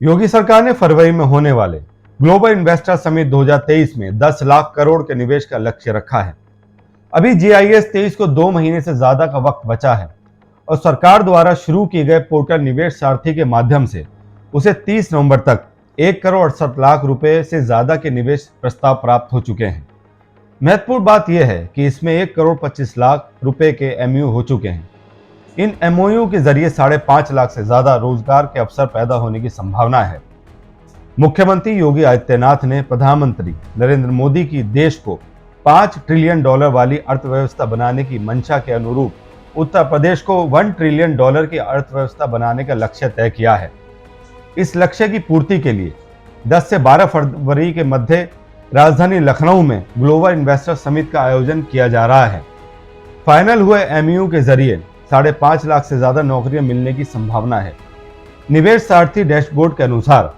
योगी सरकार ने फरवरी में होने वाले ग्लोबल इन्वेस्टर समिट 2023 में 10 लाख करोड़ के निवेश का लक्ष्य रखा है। अभी GIS 23 को 2 महीने से ज्यादा का वक्त बचा है और सरकार द्वारा शुरू किए गए पोर्टल निवेश सारथी के माध्यम से उसे 30 नवंबर तक 1 करोड़ 68 लाख रुपए से ज्यादा के निवेश प्रस्ताव प्राप्त हो चुके हैं। महत्वपूर्ण बात यह है कि इसमें 1 करोड़ 25 लाख रुपए के MOU हो चुके हैं। इन MOU के जरिए 5.5 लाख से ज्यादा रोजगार के अवसर पैदा होने की संभावना है। मुख्यमंत्री योगी आदित्यनाथ ने प्रधानमंत्री नरेंद्र मोदी की देश को $5 ट्रिलियन वाली अर्थव्यवस्था बनाने की मंशा के अनुरूप उत्तर प्रदेश को $1 ट्रिलियन की अर्थव्यवस्था बनाने का लक्ष्य तय किया है। इस लक्ष्य की पूर्ति के लिए 10 से 12 फरवरी के मध्य राजधानी लखनऊ में ग्लोबल इन्वेस्टर समिट का आयोजन किया जा रहा है। फाइनल हुए MOU के जरिए 5.5 लाख से ज्यादा नौकरियां मिलने की संभावना है। निवेश सारथी डैशबोर्ड के अनुसार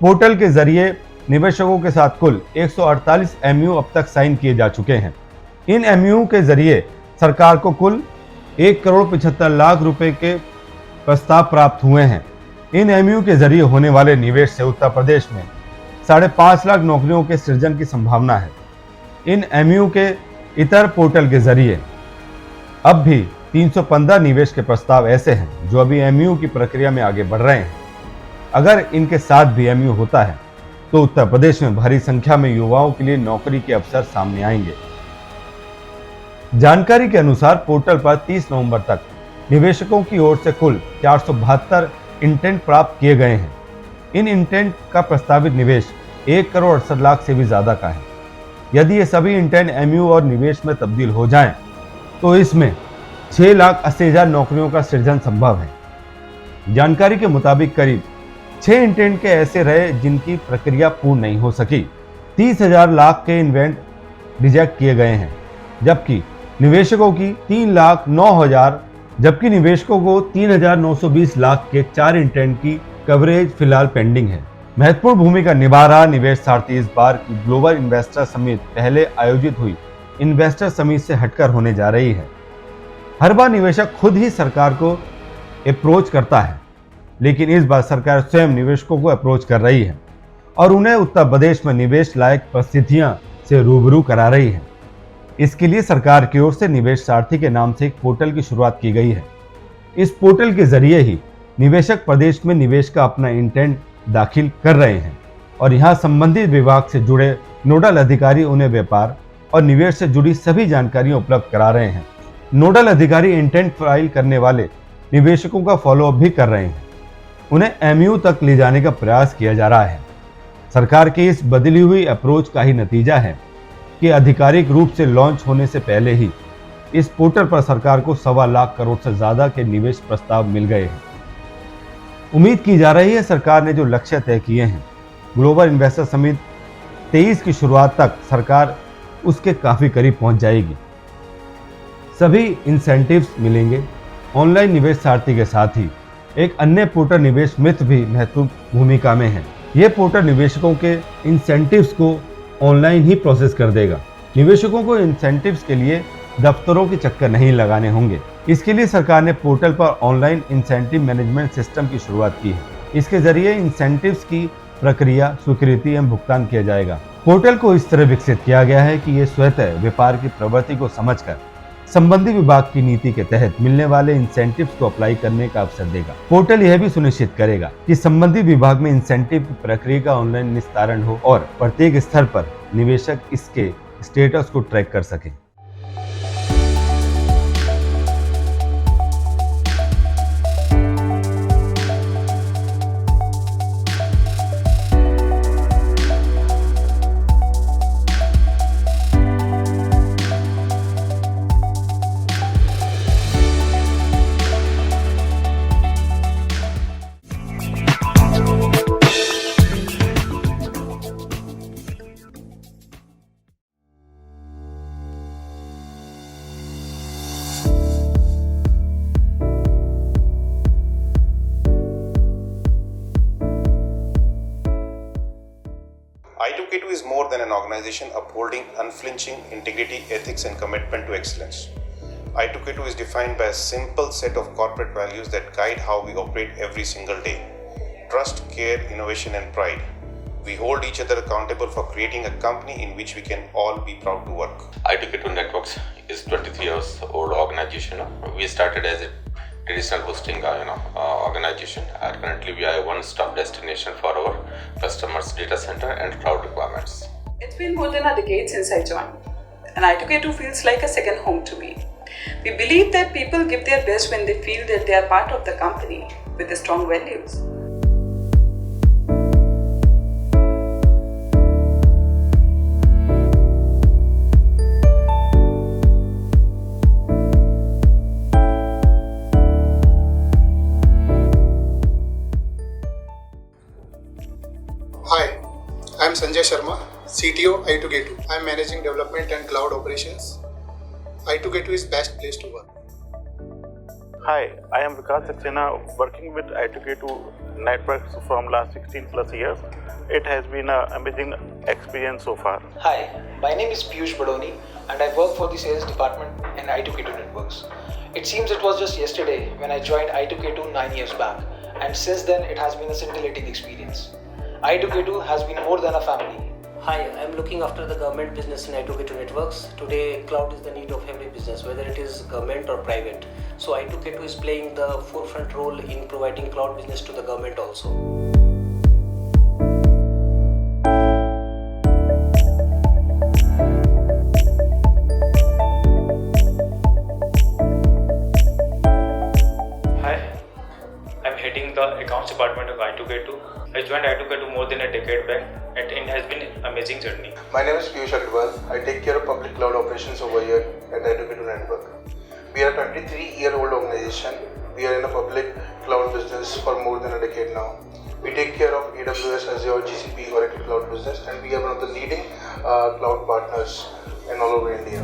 पोर्टल के जरिए निवेशकों के साथ कुल 148 MOU अब तक साइन किए जा चुके हैं। इन MOU के जरिए सरकार को कुल 1 करोड़ 75 लाख रुपए के प्रस्ताव प्राप्त हुए हैं। इन MOU के जरिए होने वाले निवेश से उत्तर प्रदेश में 5.5 लाख नौकरियों के सृजन की संभावना है। इन MOU के इतर पोर्टल के जरिए अब भी 315 निवेश के प्रस्ताव ऐसे हैं जो अभी MOU की प्रक्रिया में आगे बढ़ रहे हैं। अगर इनके साथ भी MOU होता है तो उत्तर प्रदेश में भारी संख्या में युवाओं के लिए नौकरी के अवसर सामने आएंगे। जानकारी के अनुसार पोर्टल पर 30 नवंबर तक निवेशकों की ओर से कुल 472 इंटेंट प्राप्त किए गए हैं। इन इंटेंट का प्रस्तावित निवेश 1 करोड़ 68 लाख से भी ज्यादा का है। यदि ये सभी इंटेंट MOU और निवेश में तब्दील हो जाएं, तो इसमें 6,80,000 नौकरियों का सृजन संभव है। जानकारी के मुताबिक करीब 6 इंटेंट के ऐसे रहे जिनकी प्रक्रिया पूर्ण नहीं हो सकी। 30,000 लाख के इन्वेंट रिजेक्ट किए गए हैं, जबकि निवेशकों की 3,09,20 लाख के 4 इंटेंट की कवरेज फिलहाल पेंडिंग है। महत्वपूर्ण भूमिका निभा रहा निवेश सारथी इस बार की ग्लोबल इन्वेस्टर समिट पहले आयोजित हुई इन्वेस्टर समिट से हटकर होने जा रही है। हर बार निवेशक खुद ही सरकार को अप्रोच करता है, लेकिन इस बार सरकार स्वयं निवेशकों को अप्रोच कर रही है और उन्हें उत्तर प्रदेश में निवेश लायक परिस्थितियां से रूबरू करा रही है। इसके लिए सरकार की ओर से निवेश सारथी के नाम से एक पोर्टल की शुरुआत की गई है। इस पोर्टल के जरिए ही निवेशक प्रदेश में निवेश का अपना इंटेंट दाखिल कर रहे हैं और यहाँ संबंधित विभाग से जुड़े नोडल अधिकारी उन्हें व्यापार और निवेश से जुड़ी सभी जानकारियां उपलब्ध करा रहे हैं। नोडल अधिकारी इंटेंट फाइल करने वाले निवेशकों का फॉलोअप भी कर रहे हैं। उन्हें MOU तक ले जाने का प्रयास किया जा रहा है। सरकार की इस बदली हुई अप्रोच का ही नतीजा है कि आधिकारिक रूप से लॉन्च होने से पहले ही इस पोर्टल पर सरकार को 1.25 लाख करोड़ से ज्यादा के निवेश प्रस्ताव मिल गए हैं। उम्मीद की जा रही है सरकार ने जो लक्ष्य तय किए हैं, ग्लोबल इन्वेस्टर समिट 23 की शुरुआत तक सरकार उसके काफी करीब पहुंच जाएगी। सभी इंसेंटिव्स मिलेंगे। ऑनलाइन निवेश सारथी के साथ ही एक अन्य पोर्टल निवेश मित्र भी महत्वपूर्ण भूमिका में है। यह पोर्टल निवेशकों के इंसेंटिव्स को ऑनलाइन ही प्रोसेस कर देगा। निवेशकों को इंसेंटिव्स के लिए दफ्तरों के चक्कर नहीं लगाने होंगे। इसके लिए सरकार ने पोर्टल पर ऑनलाइन इंसेंटिव मैनेजमेंट सिस्टम की शुरुआत की है। इसके जरिए इंसेंटिव्स की प्रक्रिया, स्वीकृति एवं भुगतान किया जाएगा। पोर्टल को इस तरह विकसित किया गया है कि ये स्वतः व्यापार की प्रवृत्ति को समझकर संबंधित विभाग की नीति के तहत मिलने वाले इंसेंटिव्स को अप्लाई करने का अवसर देगा। पोर्टल यह भी सुनिश्चित करेगा कि संबंधित विभाग में इंसेंटिव की प्रक्रिया का ऑनलाइन निस्तारण हो और प्रत्येक स्तर पर निवेशक इसके स्टेटस को ट्रैक कर सके। I2K2 is more than an organization upholding unflinching integrity, ethics, and commitment to excellence. I2K2 is defined by a simple set of corporate values that guide how we operate every single day. trust, care, innovation, and pride. We hold each other accountable for creating a company in which we can all be proud to work. I2K2 Networks is 23 years old organization. We started as a traditional hosting organization. Currently, we are a one-stop destination for our customers' data center and cloud requirements. It's been more than a decade since I joined, and I2K2 feels like a second home to me. We believe that people give their best when they feel that they are part of the company with the strong values. Hi, I am Sanjay Sharma, CTO I2K2. I am managing development and cloud operations. I2K2 is best place to work. Hi, I am Vikas Saxena, working with I2K2 Networks from last 16 plus years. It has been an amazing experience so far. Hi, my name is Piyush Badoni and I work for the sales department in I2K2 Networks. It seems it was just yesterday when I joined I2K2 9 years back, and since then it has been a scintillating experience. I2K2 has been more than a family. Hi, I am looking after the government business in I2K2 Networks. Today, cloud is the need of every business, whether it is government or private. So I2K2 is playing the forefront role in providing cloud business to the government also. Hi, I'm heading the accounts department of I2K2. I joined I2K2 more than a decade back, and it has been an amazing journey. My name is Piyush Agarwal. I take care of public cloud operations over here at I2K2 Network. We are a 23-year-old organization. We are in a public cloud business for more than a decade now. We take care of AWS, Azure, GCP, Oracle Cloud business, and we are one of the leading cloud partners in all over India.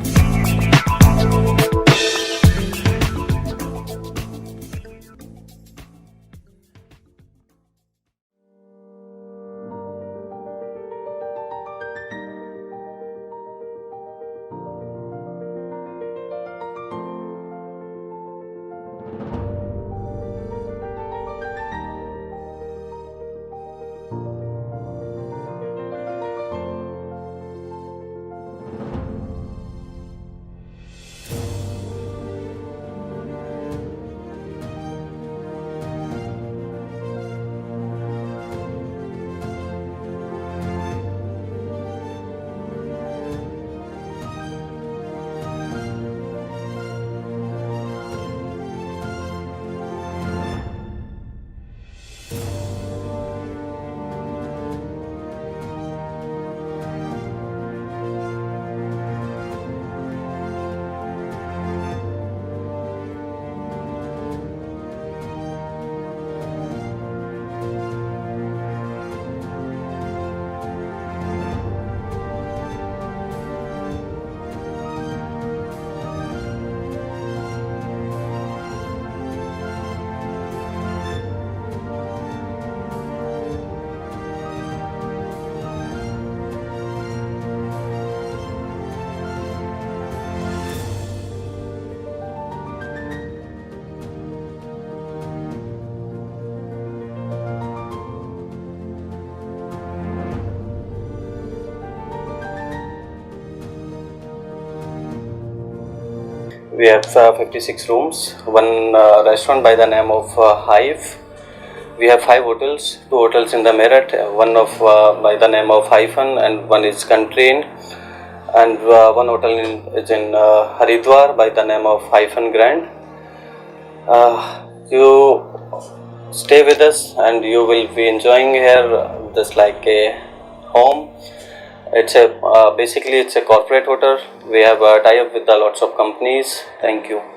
We have 56 rooms, one restaurant by the name of Hive. We have 5 hotels, 2 hotels in the Meerut, one by the name of Hyphen and one is Country Inn, and one hotel is in Haridwar by the name of Hyphen Grand. You stay with us and you will be enjoying here just like a home. It's a basically it's a corporate hotel. We have a tie-up with lots of companies. Thank you.